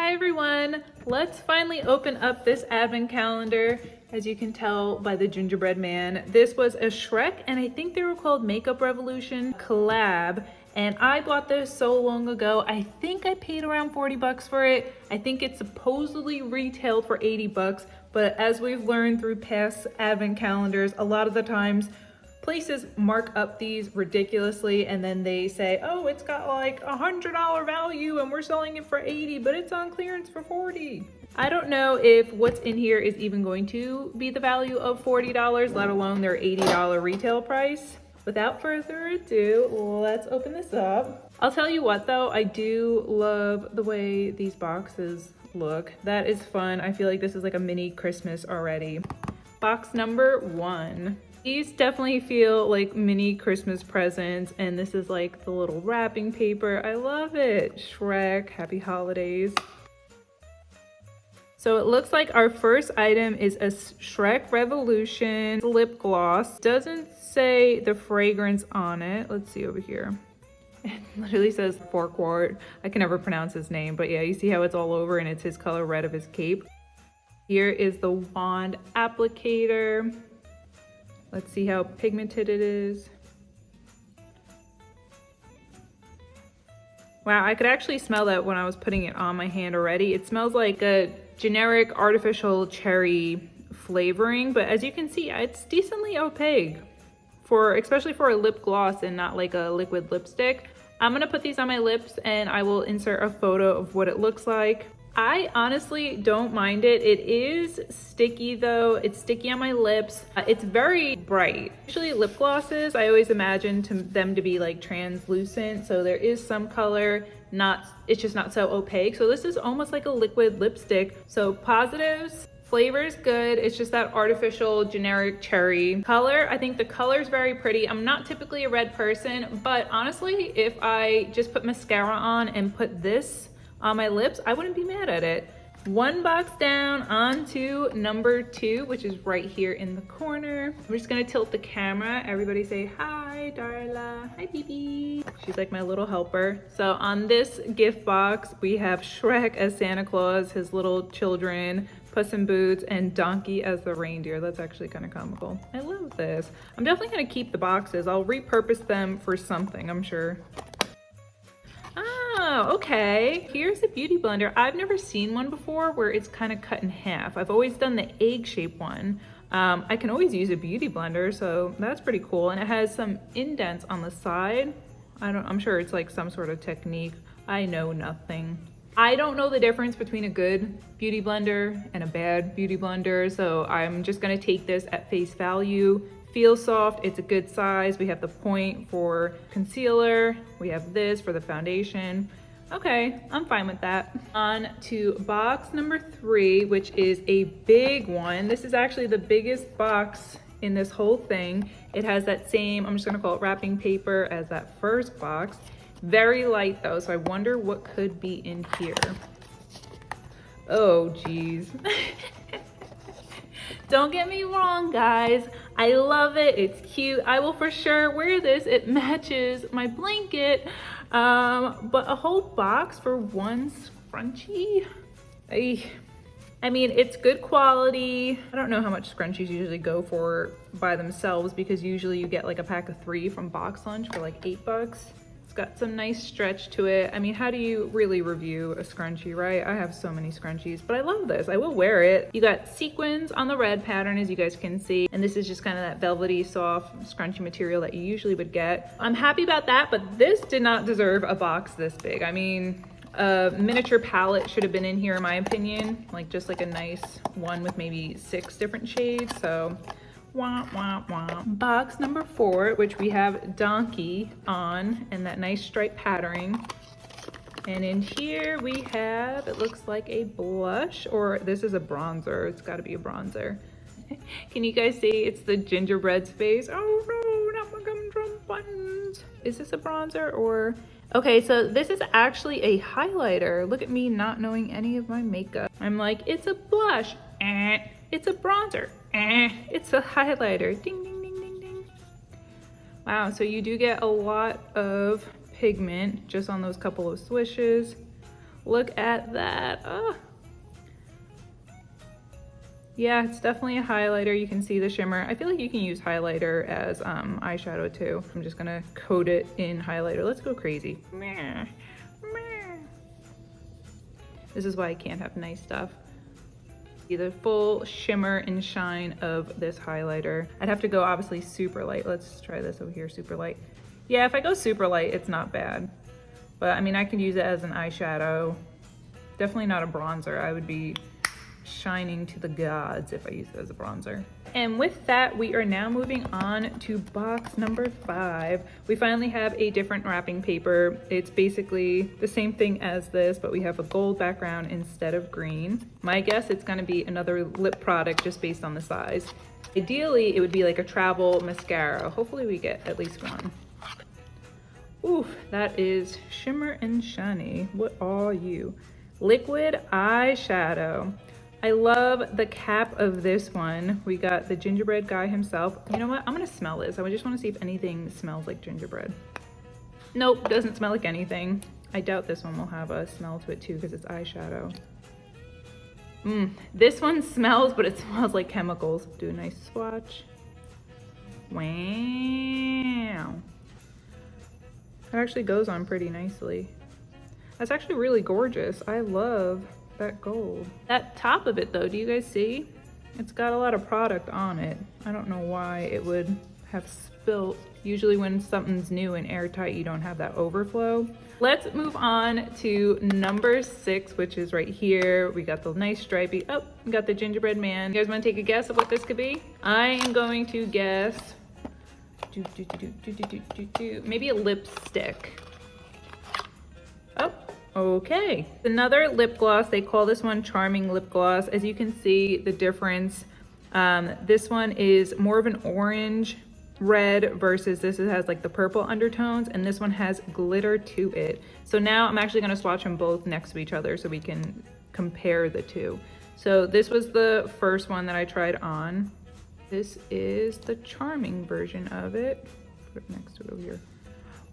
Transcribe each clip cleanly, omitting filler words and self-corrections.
Hi everyone! Let's finally open up this advent calendar. As you can tell by the gingerbread man, this was a Shrek and I think they were called Makeup Revolution collab. And I bought this so long ago. I think I paid around 40 bucks for it. I think it's supposedly retailed for 80 bucks, but as we've learned through past advent calendars, a lot of the times places mark up these ridiculously and then they say, oh, it's got like $100 value and we're selling it for 80, but it's on clearance for 40. I don't know if what's in here is even going to be the value of $40, let alone their $80 retail price. Without further ado, let's open this up. I'll tell you what though, I do love the way these boxes look. That is fun. I feel like this is like a mini Christmas already. Box number 1. These definitely feel like mini Christmas presents, and this is like the little wrapping paper. I love it. Shrek, happy holidays. So it looks like our first item is a Shrek Revolution lip gloss. Doesn't say the fragrance on it. Let's see over here. It literally says Forkwart. I can never pronounce his name, but yeah, you see how it's all over and it's his color red of his cape. Here is the wand applicator. Let's see how pigmented it is. Wow, I could actually smell that when I was putting it on my hand already. It smells like a generic artificial cherry flavoring, but as you can see, it's decently opaque, especially for a lip gloss and not like a liquid lipstick. I'm gonna put these on my lips and I will insert a photo of what it looks like. I honestly don't mind it. It is sticky though. It's sticky on my lips. It's very bright. Usually lip glosses, I always imagine them to be like translucent. So there is some color, it's just not so opaque. So this is almost like a liquid lipstick. So positives, flavor is good. It's just that artificial generic cherry color. I think the color is very pretty. I'm not typically a red person, but honestly, if I just put mascara on and put this on my lips, I wouldn't be mad at it. One box down, on to number 2, which is right here in the corner. We're just gonna tilt the camera. Everybody say hi, Darla. Hi, Bibi. She's like my little helper. So on this gift box, we have Shrek as Santa Claus, his little children, Puss in Boots, and Donkey as the reindeer. That's actually kind of comical. I love this. I'm definitely gonna keep the boxes. I'll repurpose them for something, I'm sure. Oh, okay. Here's a beauty blender. I've never seen one before where it's kind of cut in half. I've always done the egg-shaped one. I can always use a beauty blender, so that's pretty cool. And it has some indents on the side. I'm sure it's like some sort of technique. I know nothing. I don't know the difference between a good beauty blender and a bad beauty blender, so I'm just gonna take this at face value. Feels soft, it's a good size. We have the point for concealer. We have this for the foundation. Okay, I'm fine with that. On to box number 3, which is a big one. This is actually the biggest box in this whole thing. It has that same, I'm just gonna call it wrapping paper as that first box. Very light though, so I wonder what could be in here. Oh, geez. Don't get me wrong, guys. I love it. It's cute. I will for sure wear this. It matches my blanket. But a whole box for one scrunchie? I mean, it's good quality. I don't know how much scrunchies usually go for by themselves because usually you get like a pack of 3 from Box Lunch for like 8 bucks. It's got some nice stretch to it. I mean, how do you really review a scrunchie, right? I have so many scrunchies, but I love this. I will wear it. You got sequins on the red pattern, as you guys can see. And this is just kind of that velvety, soft scrunchie material that you usually would get. I'm happy about that, but this did not deserve a box this big. I mean, a miniature palette should have been in here, in my opinion. Like just like a nice one with maybe 6 different shades. So wah, wah, wah. Box number 4, which we have Donkey on and that nice stripe patterning. And in here we have, it looks like a blush, or this is a bronzer. It's gotta be a bronzer. Can you guys see it's the gingerbread's face? Oh no, not my gumdrum buttons. Is this a bronzer or? Okay, so this is actually a highlighter. Look at me not knowing any of my makeup. I'm like, it's a blush. It's a bronzer. It's a highlighter. Ding, ding, ding, ding, ding. Wow, so you do get a lot of pigment just on those couple of swishes. Look at that. Oh. Yeah, it's definitely a highlighter. You can see the shimmer. I feel like you can use highlighter as eyeshadow too. I'm just gonna coat it in highlighter. Let's go crazy. Meh. Meh. This is why I can't have nice stuff. See the full shimmer and shine of this highlighter. I'd have to go obviously super light. Let's try this over here, super light. Yeah, if I go super light, it's not bad. But I mean, I could use it as an eyeshadow. Definitely not a bronzer. I would be shining to the gods if I use it as a bronzer. And with that, we are now moving on to box number 5. We finally have a different wrapping paper. It's basically the same thing as this, but we have a gold background instead of green. My guess it's gonna be another lip product just based on the size. Ideally, it would be like a travel mascara. Hopefully we get at least one. Oof, that is shimmer and shiny. What are you? Liquid eyeshadow. I love the cap of this one. We got the gingerbread guy himself. You know what? I'm gonna smell this. I just wanna see if anything smells like gingerbread. Nope, doesn't smell like anything. I doubt this one will have a smell to it too because it's eyeshadow. This one smells, but it smells like chemicals. Do a nice swatch. Wow. It actually goes on pretty nicely. That's actually really gorgeous. I love that gold. That top of it though, do you guys see? It's got a lot of product on it. I don't know why it would have spilt. Usually when something's new and airtight, you don't have that overflow. Let's move on to number 6, which is right here. We got the nice stripey, oh, we got the gingerbread man. You guys wanna take a guess of what this could be? I am going to guess, maybe a lipstick. Oh. Okay, another lip gloss. They call this one Charming Lip Gloss. As you can see the difference, this one is more of an orange red versus this has like the purple undertones, and this one has glitter to it. So now I'm actually going to swatch them both next to each other so we can compare the two. So this was the first one that I tried on. This is the Charming version of it. Put it next to it over here.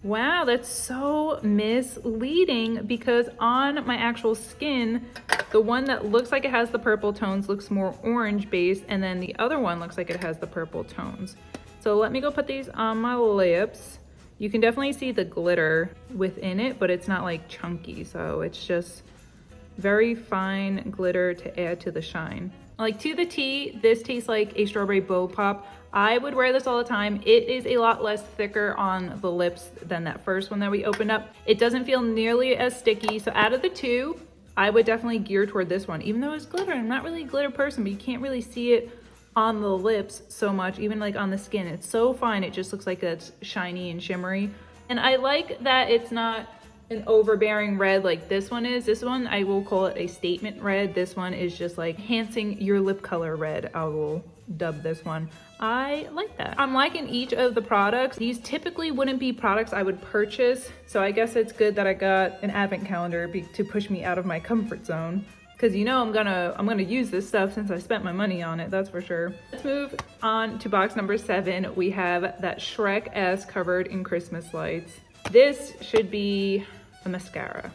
Wow, that's so misleading because on my actual skin, the one that looks like it has the purple tones looks more orange based, and then the other one looks like it has the purple tones. So let me go put these on my lips. You can definitely see the glitter within it, but it's not like chunky, so it's just very fine glitter to add to the shine. Like to the T, this tastes like a strawberry bow pop. I would wear this all the time. It is a lot less thicker on the lips than that first one that we opened up. It doesn't feel nearly as sticky. So out of the two, I would definitely gear toward this one. Even though it's glitter, I'm not really a glitter person, but you can't really see it on the lips so much, even like on the skin. It's so fine, it just looks like it's shiny and shimmery. And I like that it's not an overbearing red like this one is. This one, I will call it a statement red. This one is just like enhancing your lip color red. I will dub this one. I like that. I'm liking each of the products. These typically wouldn't be products I would purchase, so I guess it's good that I got an advent calendar to push me out of my comfort zone, because you know I'm gonna use this stuff since I spent my money on it, that's for sure. Let's move on to box number 7. We have that Shrek as covered in Christmas lights. This should be a mascara,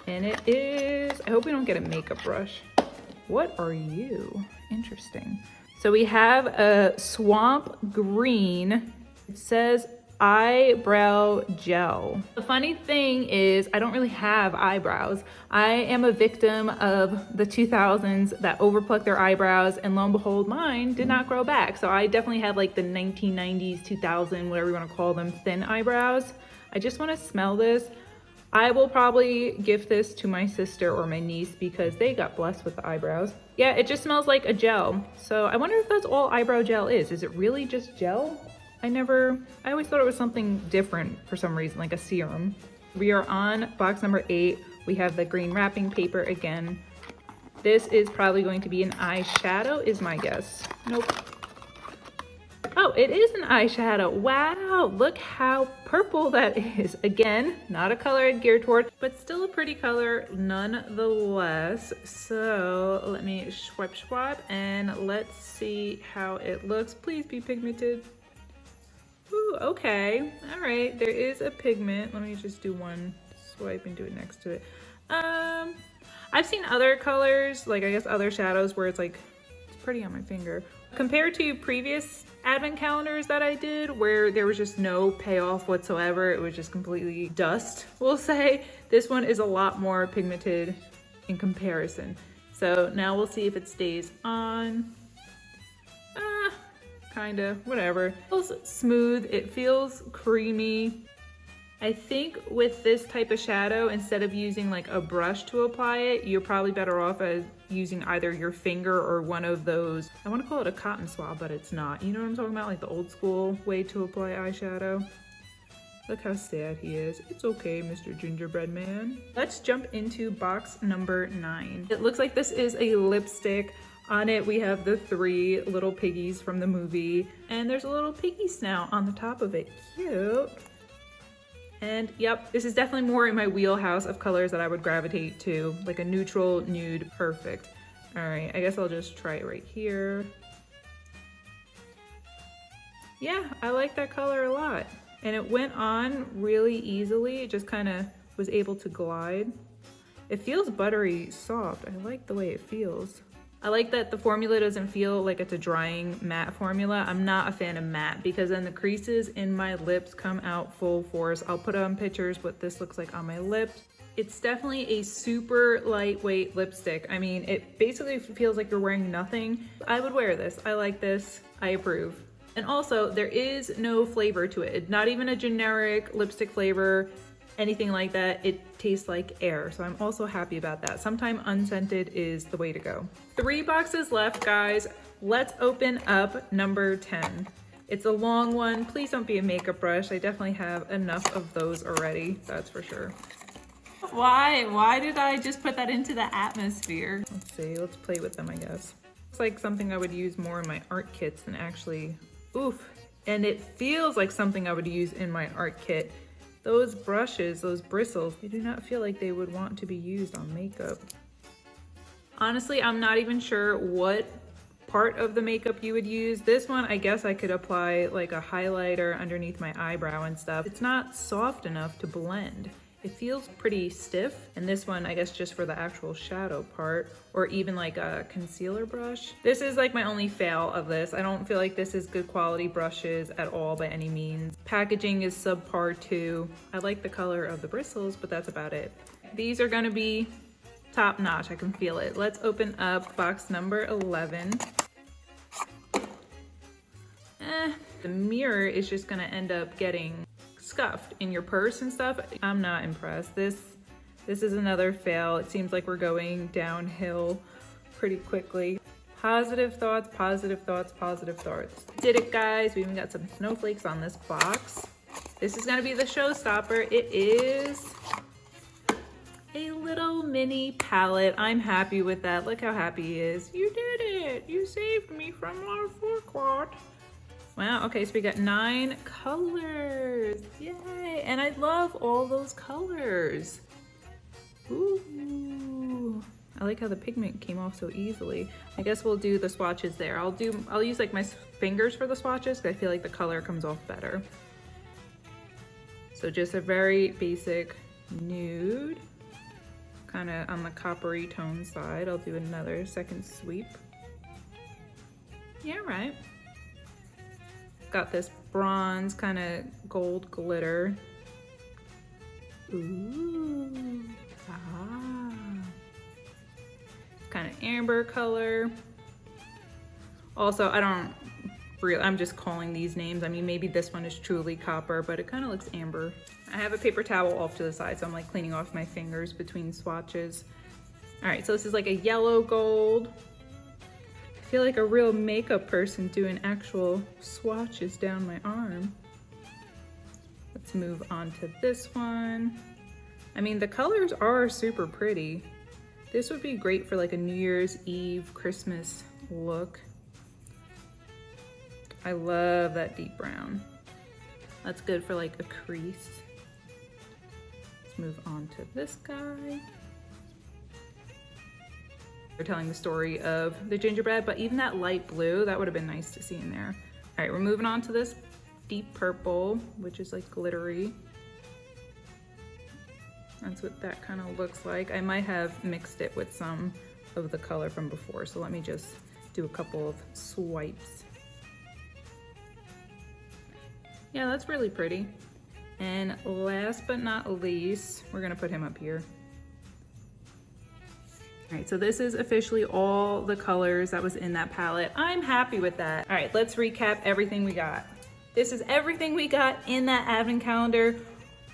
and it is, I hope we don't get a makeup brush. What are you? Interesting. So we have a swamp green. It says eyebrow gel. The funny thing is I don't really have eyebrows. I am a victim of the 2000s that overplucked their eyebrows, and lo and behold, mine did not grow back. So I definitely have like the 1990s, 2000, whatever you want to call them, thin eyebrows. I just want to smell this. I will probably gift this to my sister or my niece because they got blessed with the eyebrows. Yeah, it just smells like a gel. So I wonder if that's all eyebrow gel is. Is it really just gel? I always thought it was something different for some reason, like a serum. We are on box number 8. We have the green wrapping paper again. This is probably going to be an eyeshadow, is my guess. Nope. Oh, it is an eyeshadow. Wow, look how purple that is. Again, not a color I'd gear toward, but still a pretty color nonetheless. So let me swipe, and let's see how it looks. Please be pigmented. Ooh, okay. All right, there is a pigment. Let me just do one swipe and do it next to it. I've seen other colors, like I guess other shadows where it's like, it's pretty on my finger. Compared to previous advent calendars that I did where there was just no payoff whatsoever, it was just completely dust, we'll say. This one is a lot more pigmented in comparison. So now we'll see if it stays on. Kinda, whatever. It feels smooth, it feels creamy. I think with this type of shadow, instead of using like a brush to apply it, you're probably better off as using either your finger or one of those, I want to call it a cotton swab, but it's not. You know what I'm talking about? Like the old school way to apply eyeshadow. Look how sad he is. It's okay, Mr. Gingerbread Man. Let's jump into box number 9. It looks like this is a lipstick. On it, we have the 3 little piggies from the movie, and there's a little piggy snout on the top of it. Cute. And yep, this is definitely more in my wheelhouse of colors that I would gravitate to, like a neutral nude, perfect. All right, I guess I'll just try it right here. Yeah, I like that color a lot. And it went on really easily. It just kind of was able to glide. It feels buttery soft. I like the way it feels. I like that the formula doesn't feel like it's a drying matte formula. I'm not a fan of matte because then the creases in my lips come out full force. I'll put on pictures what this looks like on my lips. It's definitely a super lightweight lipstick. I mean, it basically feels like you're wearing nothing. I would wear this. I like this. I approve. And also, there is no flavor to it. Not even a generic lipstick flavor, anything like that. It tastes like air, so I'm also happy about that. Sometimes unscented is the way to go. 3 boxes left, guys. Let's open up number 10. It's a long one. Please don't be a makeup brush. I definitely have enough of those already, that's for sure. Why did I just put that into the atmosphere? Let's see, let's play with them, I guess. It's like something I would use more in my art kits than actually, oof. And it feels like something I would use in my art kit. Those brushes, those bristles, they do not feel like they would want to be used on makeup. Honestly, I'm not even sure what part of the makeup you would use. This one, I guess I could apply like a highlighter underneath my eyebrow and stuff. It's not soft enough to blend. It feels pretty stiff. And this one, I guess just for the actual shadow part, or even like a concealer brush. This is like my only fail of this. I don't feel like this is good quality brushes at all by any means. Packaging is subpar too. I like the color of the bristles, but that's about it. These are gonna be top notch, I can feel it. Let's open up box number 11. The mirror is just gonna end up getting scuffed in your purse and stuff. I'm not impressed. This is another fail. It seems like we're going downhill pretty quickly. Positive thoughts, positive thoughts, positive thoughts. Did it, guys. We even got some snowflakes on this box. This is gonna be the showstopper. It is a little mini palette. I'm happy with that. Look how happy he is. You did it. You saved me from our forequart. Wow, okay, so we got 9 colors. Yay, and I love all those colors. Ooh, I like how the pigment came off so easily. I guess we'll do the swatches there. I'll use like my fingers for the swatches because I feel like the color comes off better. So just a very basic nude, kind of on the coppery tone side. I'll do another second sweep. Yeah, right. Got this bronze kind of gold glitter. Ooh, kind of amber color. Also, I'm just calling these names. I mean, maybe this one is truly copper, but it kind of looks amber. I have a paper towel off to the side, so I'm like cleaning off my fingers between swatches. All right, so this is like a yellow gold. I feel like a real makeup person doing actual swatches down my arm. Let's move on to this one. I mean, the colors are super pretty. This would be great for like a New Year's Eve, Christmas look. I love that deep brown. That's good for like a crease. Let's move on to this guy. They're telling the story of the gingerbread, but even that light blue, that would have been nice to see in there. All right, we're moving on to this deep purple, which is like glittery. That's what that kind of looks like. I might have mixed it with some of the color from before, so let me just do a couple of swipes. Yeah, that's really pretty. And last but not least, we're gonna put him up here. All right, so this is officially all the colors that was in that palette. I'm happy with that. All right, let's recap everything we got. This is everything we got in that advent calendar.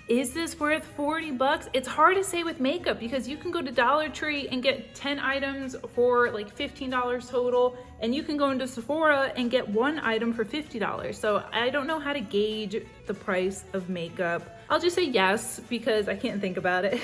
Is this worth 40 bucks? It's hard to say with makeup because you can go to Dollar Tree and get 10 items for like $15 total, and you can go into Sephora and get one item for $50. So I don't know how to gauge the price of makeup. I'll just say yes because I can't think about it.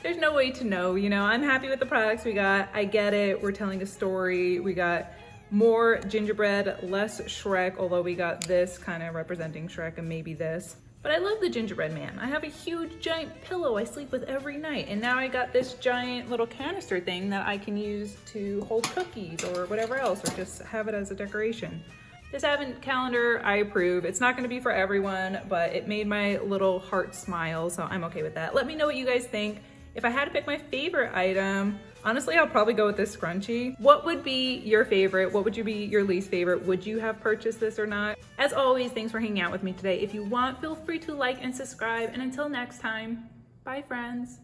There's no way to know, you know. I'm happy with the products we got. I get it, we're telling a story. We got more gingerbread, less Shrek, although we got this kind of representing Shrek and maybe this. But I love the gingerbread man. I have a huge giant pillow I sleep with every night. And now I got this giant little canister thing that I can use to hold cookies or whatever else, or just have it as a decoration. This advent calendar, I approve. It's not gonna be for everyone, but it made my little heart smile, so I'm okay with that. Let me know what you guys think. If I had to pick my favorite item, honestly, I'll probably go with this scrunchie. What would be your favorite? What would be your least favorite? Would you have purchased this or not? As always, thanks for hanging out with me today. If you want, feel free to like and subscribe. And until next time, bye friends.